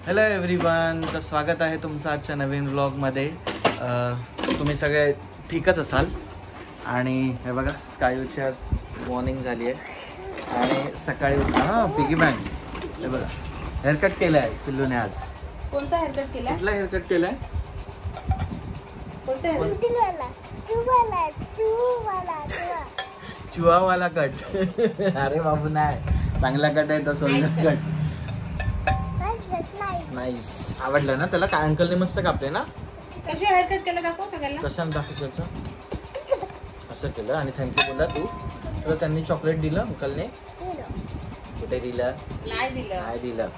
Hello everyone, तर स्वागत आहे तुमचं आजच्या नवीन व्लॉगमध्ये. तुम्ही सगळे ठीकच असाल. आणि हे बघा, स्कायूची आज मॉर्निंग झाली आहे आणि सकाळी पिगी बँक हे बघा हेअरकट केलं आहे पिल्लूने आज. कोणता हेअरकट केला? कुठला हेअरकट केला आहे? चुवावाला कट. अरे बाबू नाही, चांगला कट आहे तो, सोल्डर कट. नाईस, आवडलं ना त्याला? काय अंकलने मस्त कापले ना. कशी हेअरकट केलं दाखव सगळ्यांना. कशाने दाखवायचं? असं केलं आणि थँक्यू बोला तू. तर त्यांनी चॉकलेट दिलं अंकलने. कुठे दिलं? नाही दिलं.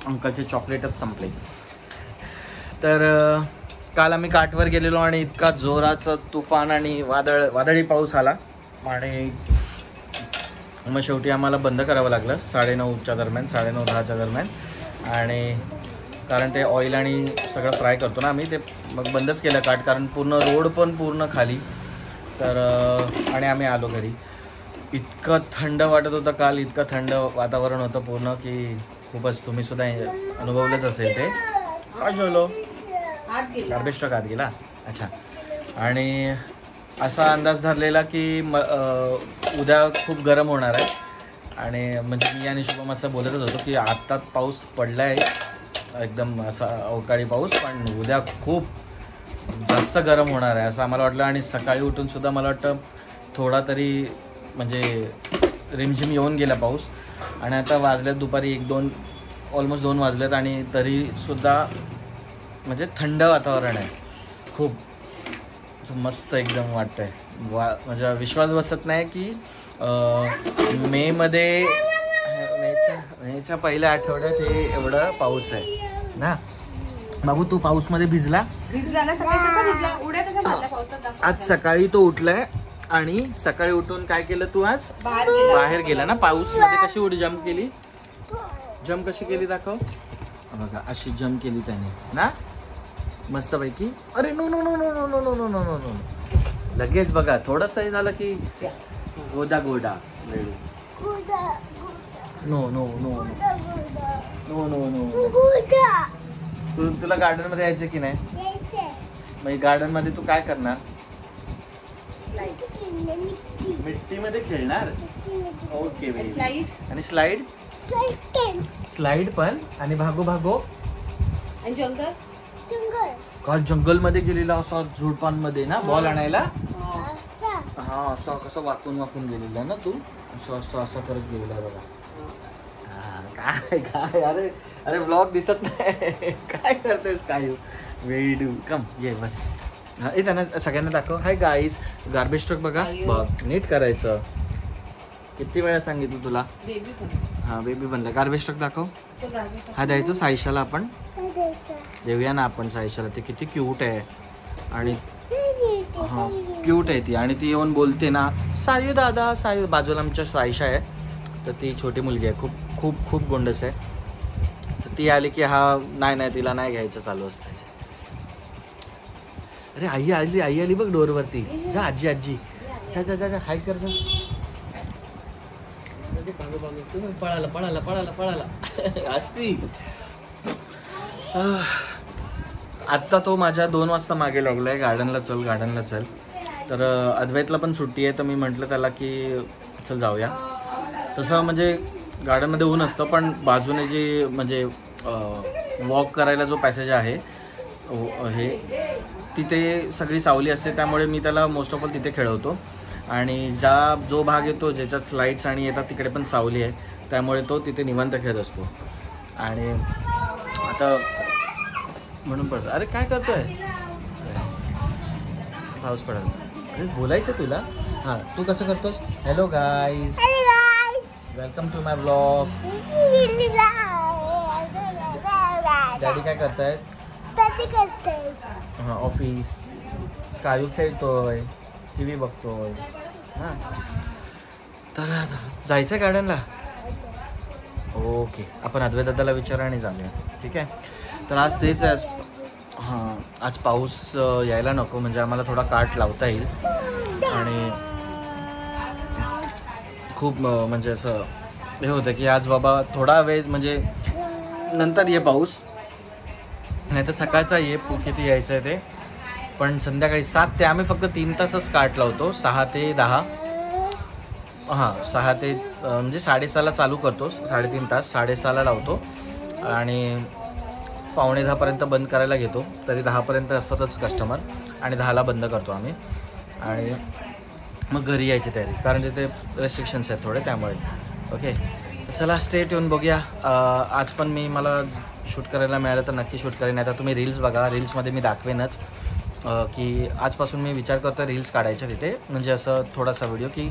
अंकलचे चॉकलेटच संपले. तर काल आम्ही काठवर गेलेलो आणि इतका जोराचं तुफान आणि वादळी पाऊस आला आणि मग शेवटी आम्हाला बंद करावं लागलं 9:30च्या दरम्यान, 9:30-10च्या दरम्यान. आणि कारण ते ऑइल आणि सगळं फ्राय करतो ना आम्ही, ते मग बंदच केलं काठ, कारण पूर्ण रोड पण पूर्ण खाली. तर आणि आम्ही आलो घरी. इतकं थंड वाटत होतं काल, इतकं थंड वातावरण होतं पूर्ण की खूपच. तुम्ही सुद्धा अनुभवलंच असेल ते. काय झालं? गार्बेज ट्रक आत गेला. अच्छा. आणि असा अंदाज धरलेला की उद्या खूप गरम होणार आहे. आणि म्हणजे मी आणि शुभम असं बोलतच होतो की आत्ता पाऊस पडला आहे एकदम असा अवकाळी पाऊस, पण उद्या खूप जास्त गरम होणार आहे असं आम्हाला वाटलं. आणि सकाळी उठून सुद्धा मला वाटतं थोडा तरी म्हणजे रिमझिम येऊन गेला पाऊस. आणि आता वाजल्यात दुपारी 1-2, ऑलमोस्ट 2 वाजलेत आणि तरीसुद्धा म्हणजे थंड वातावरण आहे खूप. मस्त एकदम वाटतं आहे. म्हणजे विश्वास बसत नाही की मेच्या पहिल्या आठवड्यात हे एवढं पाऊस आहे ना. बाबू तू पाऊसमध्ये भिजला ना? भिजला. उड्या कसा मारल्या पावसात? आज सकाळी तो उठलाय आणि सकाळी उठून काय केलं तू? आज बाहेर गेला ना पाऊस मध्ये. कशी उडी जम्प केली? जम्प कशी केली दाखव. बघा अशी जम्प केली त्याने ना, मस्त पैकी. अरे no no no no no no no no no no no. लगेच बघा थोडंसं हे झालं की गोदा no no no no no no. तुला गार्डन मध्ये यायचं की नाही? मग गार्डन मध्ये तू काय करणार? मिट्टी मध्ये खेळणार. ओके. आणि स्लाइड पण. आणि भागो आणि जंगल. काल जंगल मध्ये गेलेला असा झुडपांमध्ये ना बॉल आणायला. हा असं कसं वाकून गेलेला ना तू. असं करत गेलेला बघा. काय अरे ब्लॉग दिसत नाही. काय करतेस काय? वेडू कम ये बस. त्यांना सगळ्यांना दाखव. हाय गाईज, गार्बेज ट्रक बघा. बघ नीट करायचं. किती वेळा सांगितलं तुला? हा बेबी बनला. गार्बेज ट्रक दाखव. हा द्यायचं सायशाला. आपण देऊया ना आपण सायशाला. ते किती क्यूट आहे. आणि हा क्यूट आहे ती. आणि ती येऊन बोलते ना सायू दादा सायू. बाजूला आमच्या सायशा आहे, तर ती छोटी मुलगी आहे, खूप खूप खूप गोंडस आहे. तर ती आली की हा नाही तिला नाही घ्यायचं चालू असतं. अरे आई आली बघ डोरवरती. जा आजी जा हाय कर जा. पळाला असती. आत्ता तो माझ्या 2 वाजता मागे लागलाय, गार्डनला चल. तर अद्वैतला पण सुट्टी आहे, तर मी म्हटलं त्याला की चल जाऊया. तसं म्हणजे गार्डनमध्ये ऊन असतं, पण बाजूने जे म्हणजे वॉक करायला जो पॅसेज आहे हे, तिथे सगळी सावली असते, त्यामुळे मी त्याला मोस्ट ऑफ ऑल तिथे खेळवतो. आणि जो भाग येतो ज्याच्यात स्लाइड्स आणि येतात तिकडे पण सावली आहे, त्यामुळे तो तिथे निवांत खेळत असतो. आणि आता म्हणून पडतं. अरे काय करतोय? पाऊस पडायला. अरे बोलायचं तुला. हां तू कसं करतोस? Hello guys, welcome to my blog. Daddy काय करतायत? हां ऑफिस. स्कायू खेळतोय, TV बघतोय. हां तर जायचं गार्डनला. ओके, आपण अद्वैत दादाला विचारा आणि जाऊया. ठीक आहे. तर आज तेच आहे. हां आज पाऊस यायला नको, म्हणजे आम्हाला थोडा काठ लावता येईल. आणि खूप म्हणजे असं हे होतं की आज बाबा थोडा वेळ म्हणजे नंतर ये पाऊस, नाही तर सकाळचा ये किती यायचं आहे ते. पण संध्याकाळी 7 ते आम्ही फक्त 3 तासच कार्ट लावतो. 6 ते 10. हां 6 ते म्हणजे 6:30ला चालू करतो. 3.5 तास 6:30ला लावतो आणि 9:45पर्यंत बंद करायला घेतो. तरी 10पर्यंत असतातच कस्टमर आणि 10ला बंद करतो आम्ही. आणि मग घरी यायची तयारी, कारण तिथे रेस्ट्रिक्शन्स आहेत थोडे त्यामुळे. ओके तर चला स्टे ट्यून. बघूया आज पण मला शूट करायला मिळालं तर नक्की शूट करेन. आता तुम्ही रील्स बघा, रील्समध्ये मी दाखवेनच की आजपासून मी विचार करतो रील्स काढायच्या तिथे, म्हणजे असं थोडासा व्हिडिओ की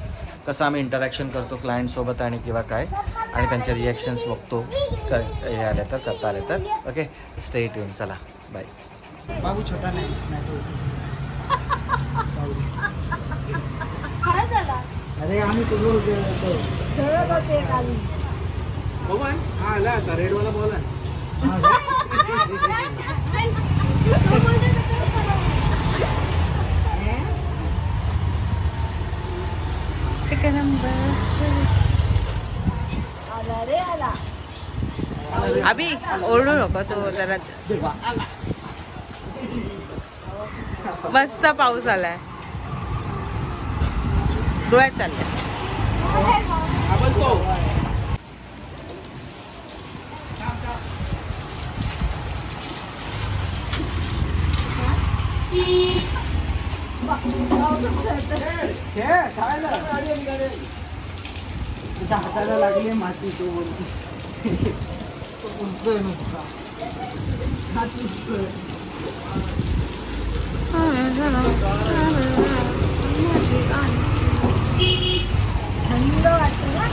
कसं आम्ही इंटरॅक्शन करतो क्लायंटसोबत आणि किंवा काय, आणि त्यांचे रिॲक्शन्स बघतो हे आले तर करता आले तर. Okay stay tune. चला बाय. बाबू छोटा नाही अरे आम्ही तुझं खेळत होते खाली. मोबाईल हा आला आता रेडवाला बॉल आहे. अभि ओरडू नको तो जरा. मस्त पाऊस आलाय, डोळ्यात चाललाय. हाताला लागली माती तो बोलतो. थंड वाटतं ना.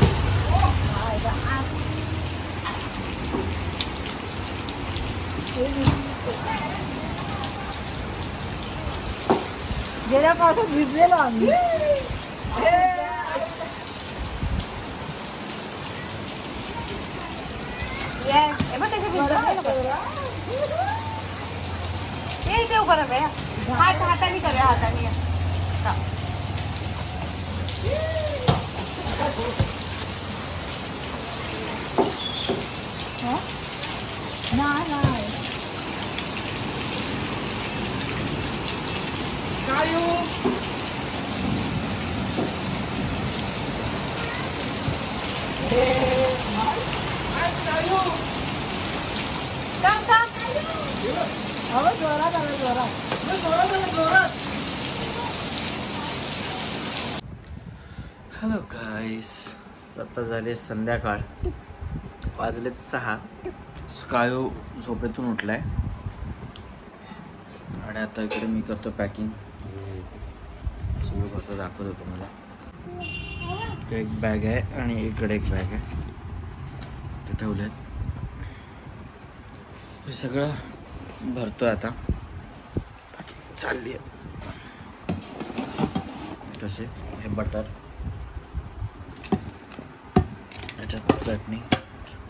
गेल्या पावसात भिजलेलो आम्ही. हाताने करूया, हाताने. नाही हॅलो गाईस, आता झाले संध्याकाळ, वाजलेत 6. स्कायो झोपेतून उठलाय आणि आता इकडे मी करतो पॅकिंग. सगळं करतो, दाखवतो तुम्हाला. ते एक बॅग आहे आणि इकडे एक बॅग आहे, ते ठेवले. हे सगळं भरतोय आता, चालली आहे. तसे हे बटर, याच्यात चटणी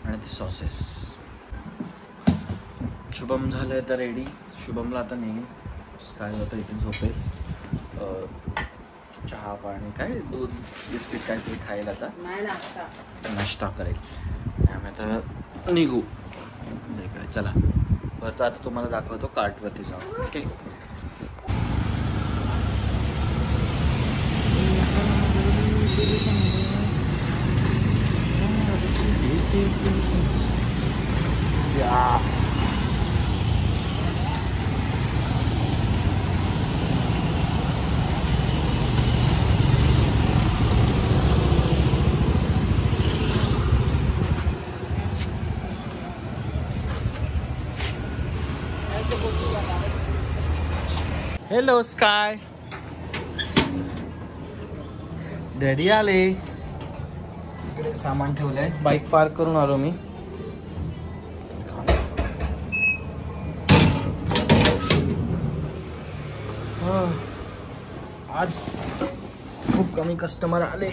आणि ते सॉसेस. शुभम झालं तर रेडी. शुभमला आता नेईन, काय होतं इथे झोपेल. चहा पाणी काय, दूध बिस्किट काहीतरी खायला आता नाश्ता करेल. आम्ही आता निघू इकडे. चला बरं, तर आता तुम्हाला दाखवतो कार्टवरती जाऊन. Okay hello sky. डॅडी आले. इकडे सामान ठेवलंय, बाईक पार्क करून आलो मी. आज खूप कमी कस्टमर आले.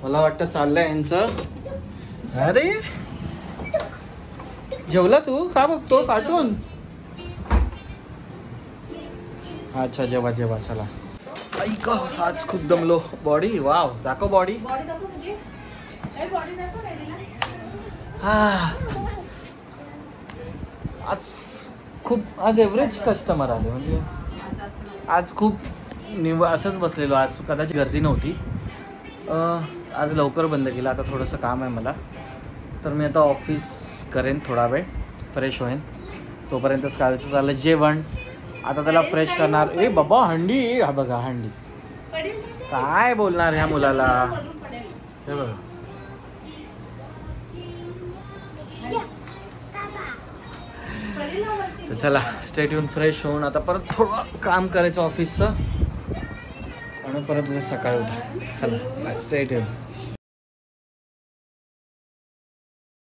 मला वाटतं चाललंय यांचं. अरे जेवला तू? का बघतो कार्टून? अच्छा जेवा चला. ऐक आज खूप दमलो. बॉडी वाव, दाखव बॉडी. आज एव्हरेज कस्टमर आले, म्हणजे आज खूप असंच बसलेलो. आज कदाचित गर्दी नव्हती. आज लवकर बंद केलं. आता थोडंसं काम आहे मला, तर मी आता ऑफिस करेन, थोडा वेळ फ्रेश होईन. तोपर्यंतच कालचं झालं जेवण. आता त्याला फ्रेश करणार. ए बाबा हंडी, हा बघा हंडी. काय बोलणार ह्या मुलाला, हे बघा. तर चला स्टेट येऊन फ्रेश होऊन आता परत थोडं काम करायचं ऑफिसचं, आणि परत उद्या सकाळी उठा. चला स्टेट येऊन.